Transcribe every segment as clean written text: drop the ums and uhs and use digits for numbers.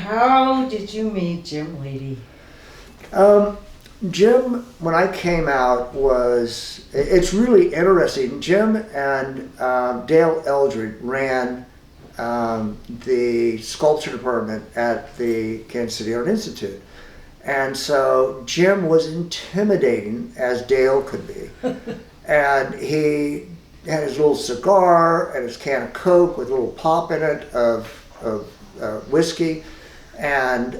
how did you meet Jim Lady? Jim, when I came out, it's really interesting. Jim and Dale Eldred ran the sculpture department at the Kansas City Art Institute. And so Jim was intimidating as Dale could be. And he had his little cigar and his can of Coke with a little pop in it of whiskey. And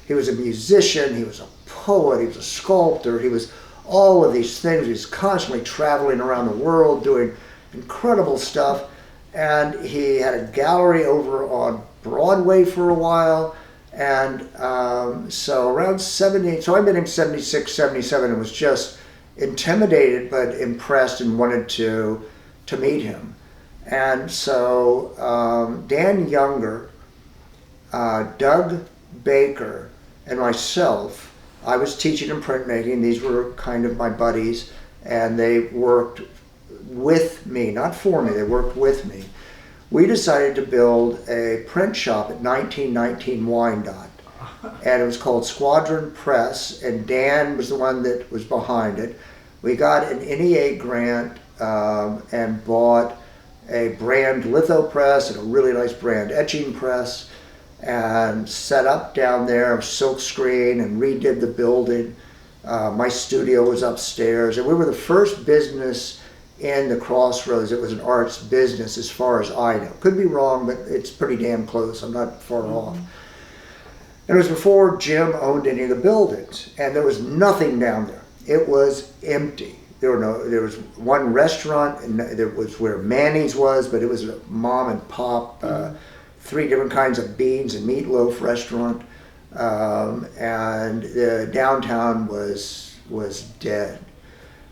he was a musician, he was a poet, he was a sculptor, he was all of these things. He was constantly traveling around the world doing incredible stuff. And he had a gallery over on Broadway for a while. And so around 70, so I met him 76, 77 and was just intimidated but impressed and wanted to meet him. And so Dan Younger, Doug Baker, and myself, I was teaching in printmaking. These were kind of my buddies, and they worked with me, not for me, they worked with me. We decided to build a print shop at 1919 Wyandotte, and it was called Squadron Press, and Dan was the one that was behind it. We got an NEA grant and bought a brand litho press and a really nice brand etching press, and set up down there, silk screen, and redid the building. My studio was upstairs, and we were the first business in the Crossroads. It was an arts business as far as I know. Could be wrong, but it's pretty damn close. I'm not far off. And it was before Jim owned any of the buildings, and there was nothing down there. It was empty. There was one restaurant, and there was where Manny's was, but it was a mom and pop, 3 different kinds of beans and meatloaf restaurant, and the downtown was dead.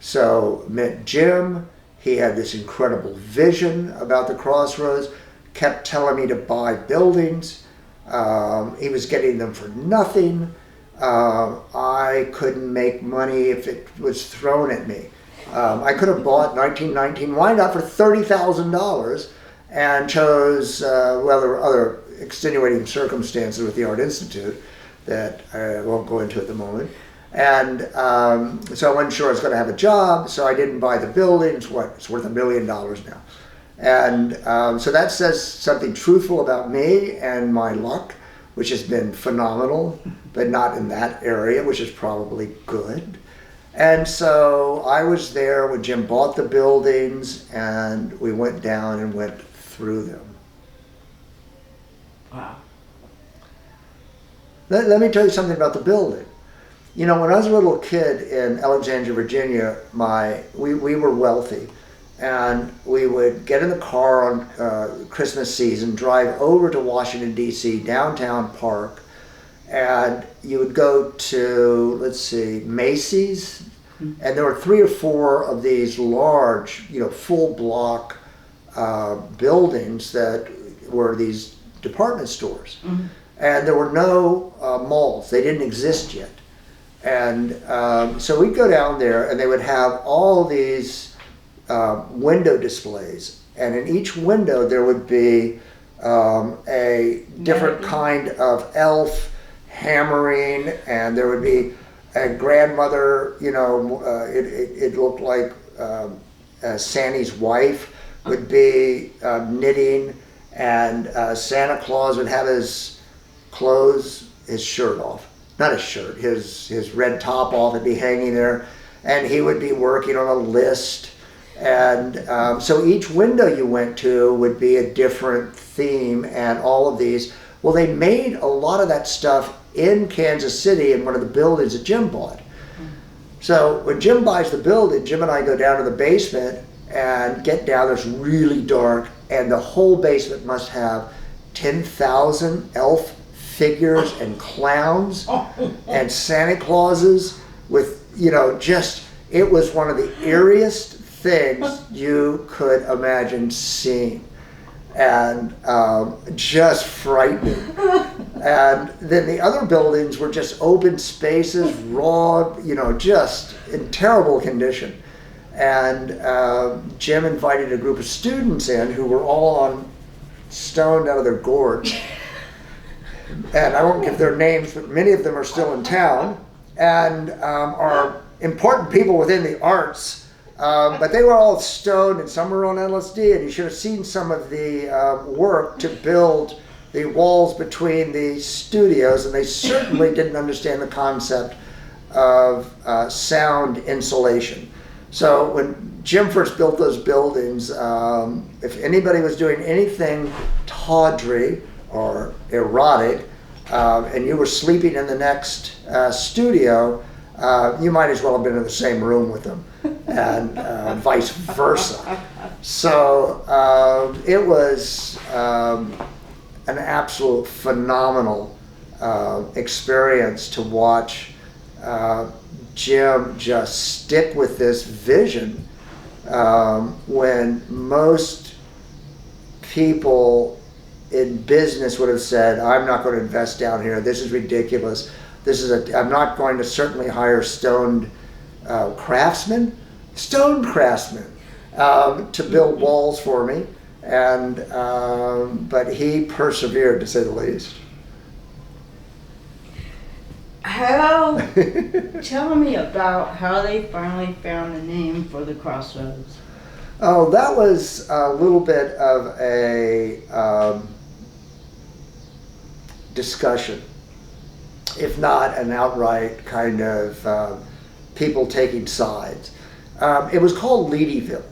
So met Jim. He had this incredible vision about the Crossroads, kept telling me to buy buildings. He was getting them for nothing. I couldn't make money if it was thrown at me. I could have bought 1919 Wyandotte for $30,000 and chose, there were other extenuating circumstances with the Art Institute that I won't go into at the moment. And so I wasn't sure I was going to have a job, so I didn't buy the building. It's worth $1 million now. And so that says something truthful about me and my luck, which has been phenomenal, but not in that area, which is probably good. And so I was there when Jim bought the buildings, and we went down and went through them. Wow. Let me tell you something about the building. You know, when I was a little kid in Alexandria, Virginia, we were wealthy, and we would get in the car on Christmas season, drive over to Washington, D.C., downtown Park, and you would go to, let's see, Macy's, and there were 3 or 4 of these large, full block buildings that were these department stores. Mm-hmm. And there were no malls. They didn't exist yet. And so we'd go down there, and they would have all these window displays. And in each window, there would be a different kind of elf hammering, and there would be a grandmother, it looked like Sandy's wife would be knitting, and Santa Claus would have his shirt off. Not his shirt, his red top off would be hanging there, and he would be working on a list. And so each window you went to would be a different theme, and all of these. Well, they made a lot of that stuff in Kansas City in one of the buildings that Jim bought. So when Jim buys the building, Jim and I go down to the basement and get down there. It's really dark, and the whole basement must have 10,000 elf figures and clowns and Santa Clauses with, it was one of the eeriest things you could imagine seeing, and just frightening. And then the other buildings were just open spaces, raw, just in terrible condition. And Jim invited a group of students in who were all on stoned out of their gourds. And I won't give their names, but many of them are still in town and are important people within the arts. But they were all stoned and some were on LSD, and you should have seen some of the work to build the walls between the studios, and they certainly didn't understand the concept of sound insulation. So when Jim first built those buildings, if anybody was doing anything tawdry or erotic, and you were sleeping in the next studio, you might as well have been in the same room with them, and vice versa. So it was an absolute phenomenal experience to watch Jim just stick with this vision when most people in business would have said, I'm not going to invest down here, this is ridiculous. I'm not going to certainly hire stone craftsmen to build walls for me. And but he persevered, to say the least. Tell me about how they finally found the name for the Crossroads. Oh, that was a little bit of a discussion, if not an outright kind of people taking sides. It was called Leedyville.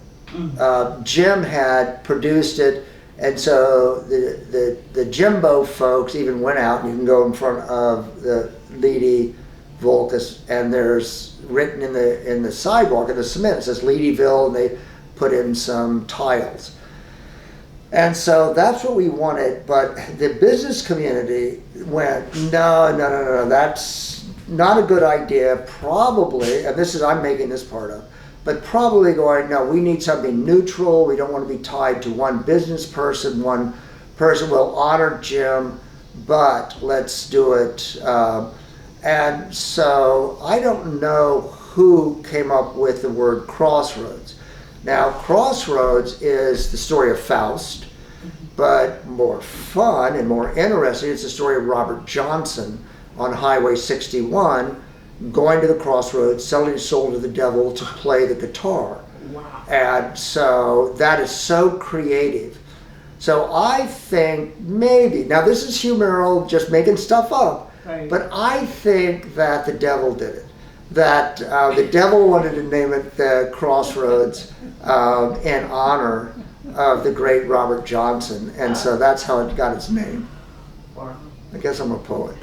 Jim had produced it, and so the Jimbo folks even went out, and you can go in front of the Leedy Volcus, and there's written in the sidewalk in the cement, it says Leedyville, and they put in some tiles. And so that's what we wanted, but the business community went, no, that's not a good idea, probably, and I'm making this part up, but probably going, no, we need something neutral. We don't want to be tied to one business person. One person will honor Jim, but let's do it. And so I don't know who came up with the word Crossroads. Now, Crossroads is the story of Faust, but more fun and more interesting, it's the story of Robert Johnson on Highway 61, going to the crossroads, selling his soul to the devil to play the guitar. Wow. And so that is so creative. So I think maybe, now this is Hugh Merrill just making stuff up, Right. but I think that the devil did it. That the devil wanted to name it the Crossroads in honor of the great Robert Johnson. And so that's how it got its name. Wow. I guess I'm a poet.